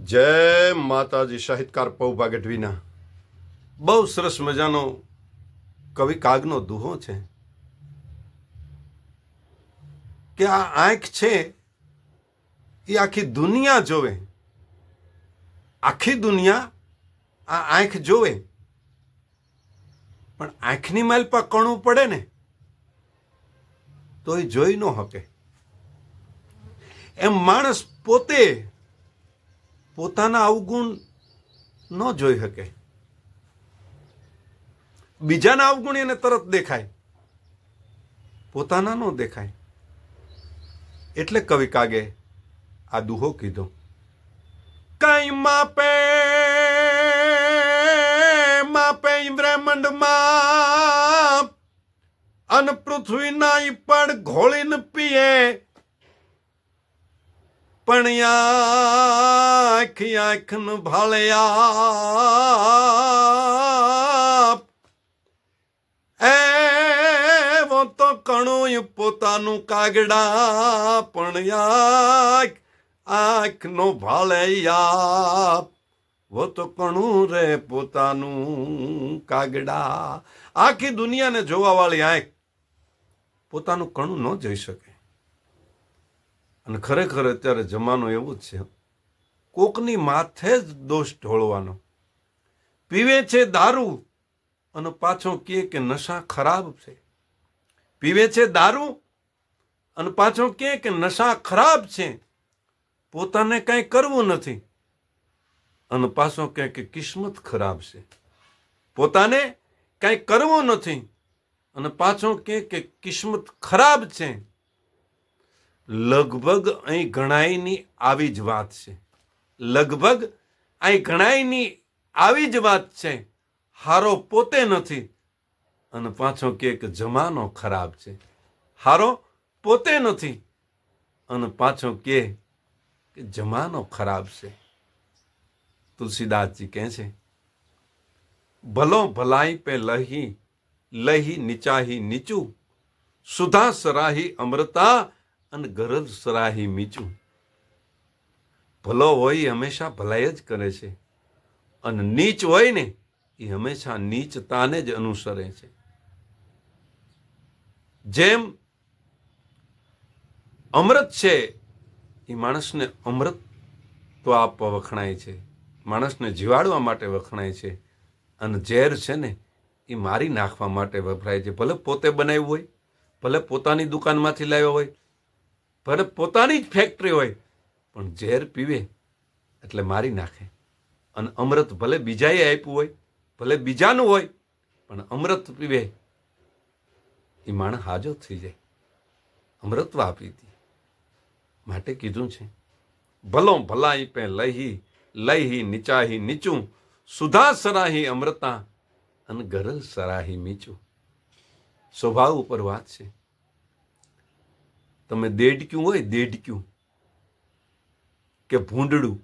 जय माताजी। साहित्यकार पौभा गઢવીના બહુ સરસ મજાનો કવિ કાગનો દુહો છે કે આ આંખ છે એ આખી દુનિયા જોવે, આખી દુનિયા આ આંખ જોવે, પણ આંખની માલ પર કણું પડે ને તો એ જોઈ ન શકે. એમ માણસ પોતે પોતાના અવગુણ ન જોઈ શકે, બીજાના અવગુણ એને તરત દેખાય, પોતાના ન દેખાય. એટલે કવિ કાગે આ દુહો કીધો. કઈ માપે માપે બ્રહ્માંડમાં અન પૃથ્વીના પણ ઘોળીને પીએ, પણ આંખ આંખનું ભાળ્યા એવો તો કણું પોતાનું કાગડા, પણ આંખ આંખનો ભાળ્યા વો તો કણું રે પોતાનું કાગડા. આખી દુનિયાને જોવા વાળી આંખ પોતાનું કણું ન જોઈ શકે. અને ખરેખર અત્યારે જમાનો એવો જ છે, કોકની માથે જ દોષ ઢોળવાનો. પીવે છે દારૂ અને પાછો કહે કે નશા ખરાબ છે, પીવે છે દારૂ અને પાછો કહે કે નશા ખરાબ છે. પોતાને કંઈ કરવું નથી અને પાછો કહે કે કિસ્મત ખરાબ છે. પોતાને કંઈ કરવું નથી અને પાછો કહે કે કિસ્મત ખરાબ છે. લગભગ અહીં ઘણાયની આવી જ વાત છે, લગભગ અહીં ઘણાયની આવી જ વાત છે. હારો પોતે નથી અને પાછો કહે કે જમાનો ખરાબ છે. હારો પોતે નથી અને પાછો કહે કે જમાનો ખરાબ છે. તુલસીદાસજી કહે છે, ભલો ભલાઈ પે લહી લહી નીચાહી નીચું, સુધા સરાહી અમૃતા અને ગરજ સરાહી મીચું. ભલો હોય હંમેશા ભલાઈ જ કરે છે અને નીચ હોય ને એ હંમેશા નીચતાને જ અનુસરે છે. જેમ અમૃત છે એ માણસને અમૃત તો આપવા વખણાય છે, માણસને જીવાડવા માટે વખણાય છે, અને ઝેર છે ને એ મારી નાખવા માટે વપરાય છે. ભલે પોતે બનાવ્યું હોય, ભલે પોતાની દુકાનમાંથી લાવ્યો હોય, ભલે પોતાની જ ફેક્ટરી હોય, પણ ઝેર પીવે એટલે મારી નાખે. અને અમૃત ભલે બીજાએ આપ્યું હોય, ભલે બીજાનું હોય, પણ અમૃત પીવે એ માણસ હાજો થઈ જાય. અમૃત વાપી હતી માટે કીધું છે, ભલો ભલાઈ પે લહી લહી નીચાહી નીચું, સુધા સરાહી અમૃતા અને ગરલ સરાહી મીચું. સ્વભાવ ઉપર વાત છે. તમે દેડક્યું હોય, દેડક્યું કે ભૂંડડું,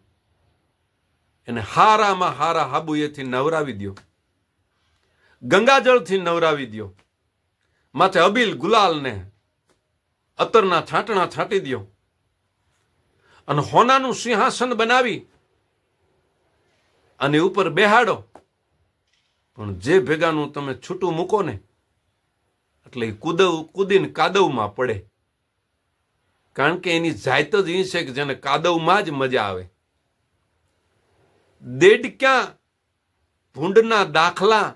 એને હારામાં હારા હાબુએથી નવરાવી દો, ગંગાજળથી નવરાવી દો, માથે અબીલ ગુલાલ ને અત્તરના છાંટણા છાંટી દો અને હોનાનું સિંહાસન બનાવી અને ઉપર બેહાડો, પણ જે ભેગાનું તમે છૂટું મૂકો ને એટલે એ કૂદીને કાદવમાં પડે. કારણ કે એની જાત જ એ છે કે જેને કાદવમાં જ મજા આવે. દેડક્યા ભૂંડના દાખલા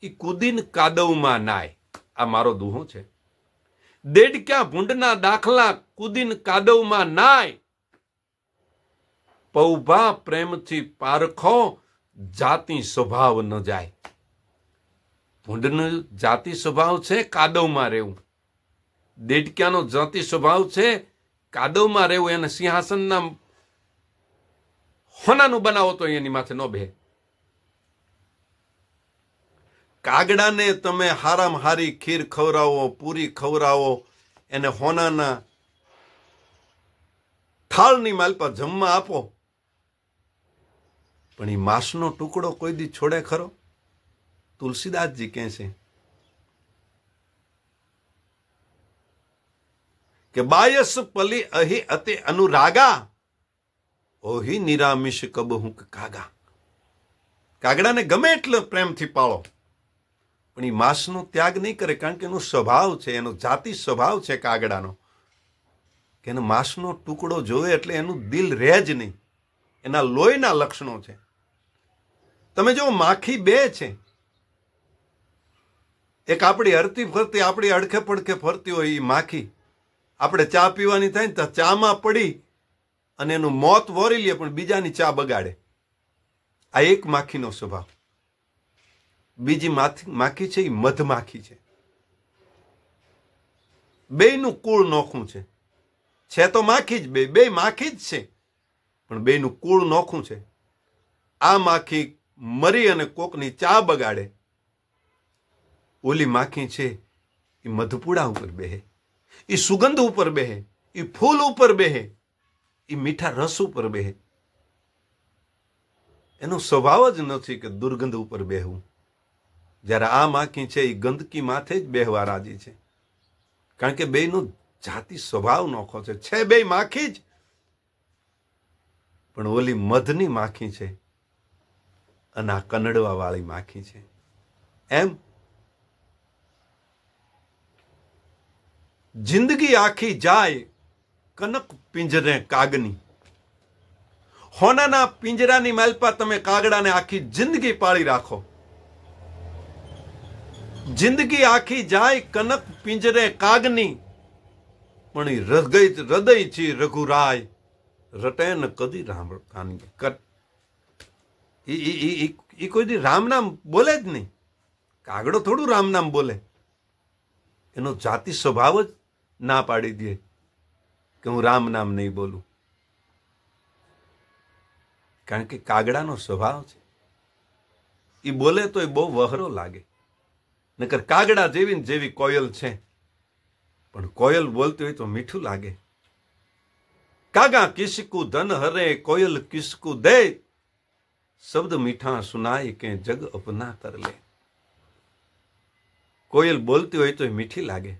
એ કૂદીને કાદવમાં નાય. આ મારો દુહો છે. દેડક્યા ભૂંડના દાખલા કૂદીને કાદવમાં નાય, પૌભા પ્રેમથી પારખો જાતિ સ્વભાવ ન જાય. ભૂંડનો જાતિ સ્વભાવ છે કાદવમાં રહેવું, દેડક્યાનો જાતિ સ્વભાવ છે કાદવમાં રહેવું. એને સિંહાસનના હોનાનું બનાવો તો એની માથે ન બે. કાગડાને તમે હારામાં હારી ખીર ખવડાવો, પૂરી ખવડાવો, એને હોનાના થાળની માલ પર જમવા આપો, પણ એ માંસનો ટુકડો કોઈ દી છોડે ખરો? તુલસીદાસજી કહે છે કે બાયસ પલી અહી અતિ અનુરાગા ઓહી નિરામિષ કબહું કાગા. કાગડાને ગમે એટલે પ્રેમથી પાળો, પણ એ માંસનો ત્યાગ નહીં કરે, કારણ કે એનો સ્વભાવ છે, એનો જાતિ સ્વભાવ છે કાગડાનો, કે એનો માંસનો ટુકડો જોવે એટલે એનું દિલ રહે જ નહીં. એના લોહીના લક્ષણો છે. તમે જો માખી બે છે, એક આપણી હરતી ફરતી આપણી અડખે પડખે ફરતી હોય એ માખી, આપણે ચા પીવાની થાય ને તો ચામાં પડી અને એનું મોત વોરી લે, પણ બીજાની ચા બગાડે. આ એક માખીનો સ્વભાવ. બીજી માખી છે એ મધમાખી છે. બેયનું કુળ નોખું છે. તો માખી જ બે માખી જ છે, પણ બેયનું કુળ નોખું છે. આ માખી મરી અને કોકની ચા બગાડે. ઓલી માખી છે એ મધપુડા ઉપર બેહે, એ સુગંધ ઉપર બેહે, એ ફૂલ ઉપર બેહે, એ મીઠા રસ ઉપર બેહે. એનો સ્વભાવ જ નથી કે દુર્ગંધ ઉપર બેહવું. જ્યારે આ માખી છે એ ગંદકી માથે જ બેહવા રાજી છે, કારણ કે બેયનો જાતિ સ્વભાવ નોખો છે બે માખી જ, પણ ઓલી મધની માખી છે અને આ કનડવા વાળી માખી છે. એમ જિંદગી આખી જાય કનક પિંજરે કાગની. હોનાના પિંજરાની માલપા તમે કાગડાને આખી જિંદગી પાળી રાખો. જિંદગી આખી જાય કનક પિંજરે કાગની, પણ હૃદય છી રઘુરાય રટે ન કદી રામ કાની. ઈ કોઈ દી રામ નામ બોલે જ નહીં. કાગડો થોડું રામ નામ બોલે. એનો જાતિ સ્વભાવ જ ના પાડી દે કે હું રામ નામ નહીં બોલું, કારણ કે કાગડાનો સ્વભાવ છે. એ બોલે તો એ બહુ વહરો લાગે, નકર કાગડા જેવી ને જેવી કોયલ છે, પણ કોયલ બોલતી હોય તો મીઠું લાગે. કાગા કિસકુ ધન હરે કોયલ કિસકુ દે, શબ્દ મીઠા સુનાય કે જગ અપના કર લે. કોયલ બોલતી હોય તો મીઠી લાગે,